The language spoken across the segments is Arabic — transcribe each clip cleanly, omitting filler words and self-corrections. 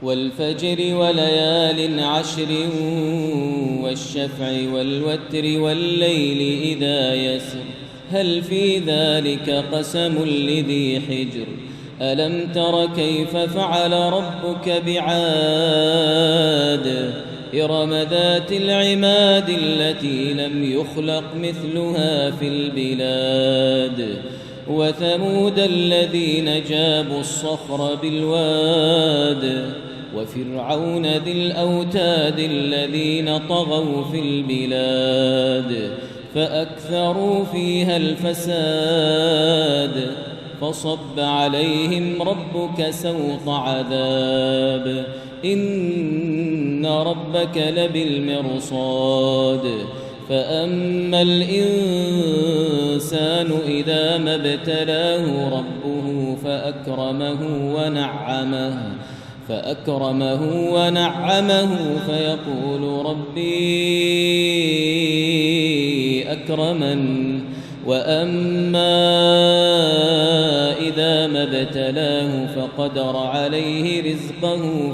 والفجر وليال عشر والشفع والوتر والليل إذا يسر هل في ذلك قسم لذي حجر ألم تر كيف فعل ربك بعاد إرم ذات العماد التي لم يخلق مثلها في البلاد وثمود الذين جابوا الصخر بالواد وفرعون ذي الأوتاد الذين طغوا في البلاد فأكثروا فيها الفساد فصب عليهم ربك سوط عذاب إن ربك لبالمرصاد فأما الإنسان إذا ما ابتلاه ربه فأكرمه ونعمه فيقول ربي أكرمن وأما إذا ما ابتلاه فقدر عليه رزقه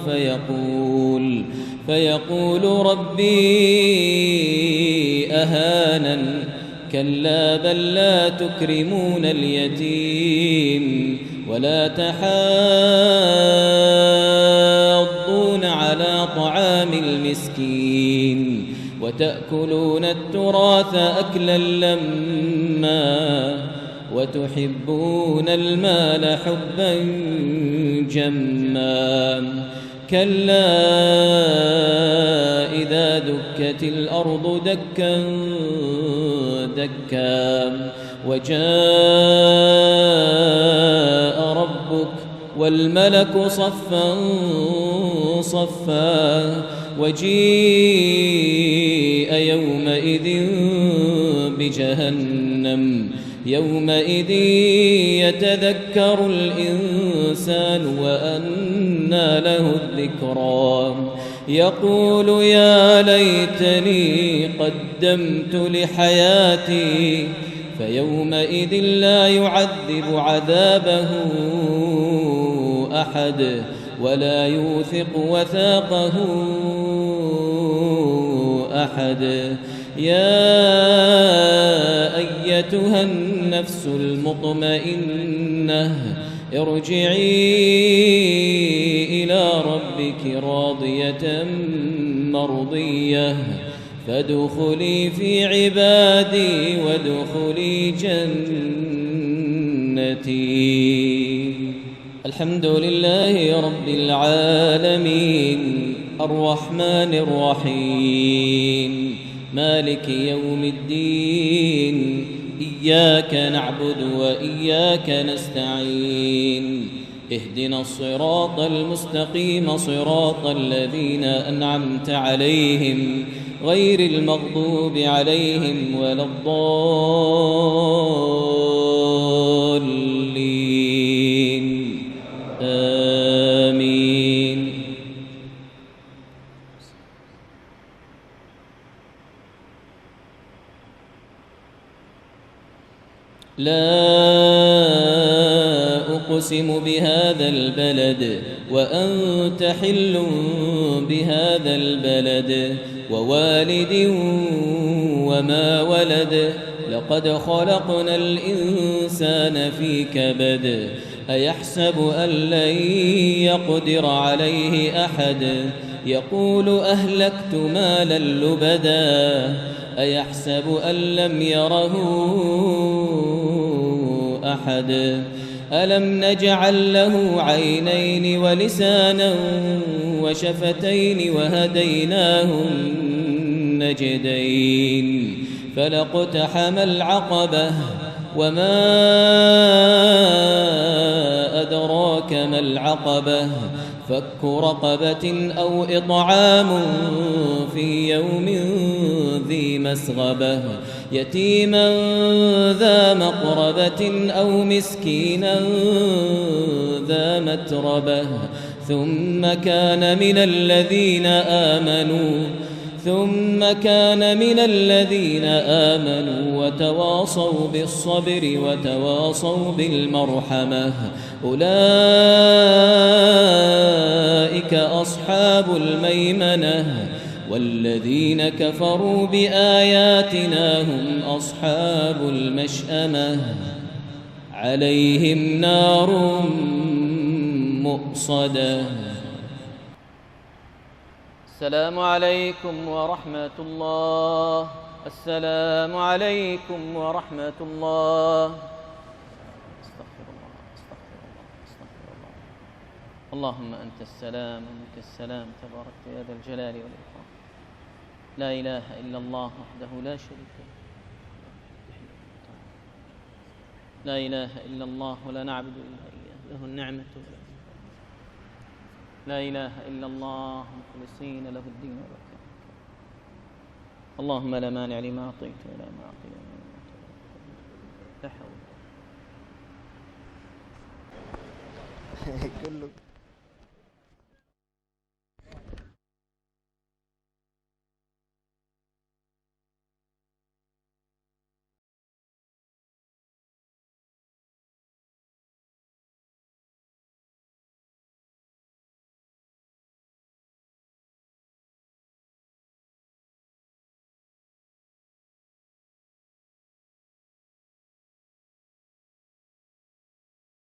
فيقول ربي أهانن كلا بل لا تكرمون اليتيم ولا تحاضون على طعام المسكين وتأكلون التراث أكلا لما وتحبون المال حبا جما كلا إذا دكت الأرض دكا دكا وجاء ربك والملك صفا صفا وجيء يومئذ بجهنم يومئذ يتذكر الإنسان وأنى له الذكرى يقول يا ليتني قدمت لحياتي فيومئذ لا يعذب عذابه أحد ولا يوثق وثاقه أحد يا أيتها النفس المطمئنة ارجعي إلى ربك راضية مرضية فادخلي في عبادي وادخلي جنتي. الحمد لله رب العالمين الرحمن الرحيم مالك يوم الدين إياك نعبد وإياك نستعين اهدنا الصراط المستقيم صراط الذين أنعمت عليهم غير المغضوب عليهم ولا الضالين آمين. لا أقسم بهذا البلد وأنت حل بهذا البلد ووالد وما ولد لقد خلقنا الإنسان في كبد أيحسب أن لن يقدر عليه أحد يقول أهلكت مالا لبدا أيحسب أن لم يره أحد ألم نجعل له عينين ولسانا وشفتين وهديناه النجدين فلاقتحم العقبة وما أدراك ما العقبة فك رقبة أو إطعام في يوم ذي مسغبة يتيما ذا مقربة أو مسكينا ذا متربة ثم كان من الذين آمنوا ثم كان من الذين آمنوا وتواصوا بالصبر وتواصوا بالمرحمة أولئك أصحاب الميمنة والذين كفروا بآياتنا هم أصحاب المشأمة عليهم نار مؤصدة. السلام عليكم ورحمة الله. السلام عليكم ورحمة الله. استغفر الله استغفر الله استغفر الله. اللهم أنت السلام ومنك السلام تباركت يا ذا الجلال والإكرام. لا إله إلا الله وحده لا شريك له. لا إله إلا الله ولا نعبد إلا إياه له النعمة وله لا إله إلا الله مخلصين له الدين ولو كره الكافرون. اللهم لا مانع لما أعطيت ولا معطي لما منعت لا حول. كله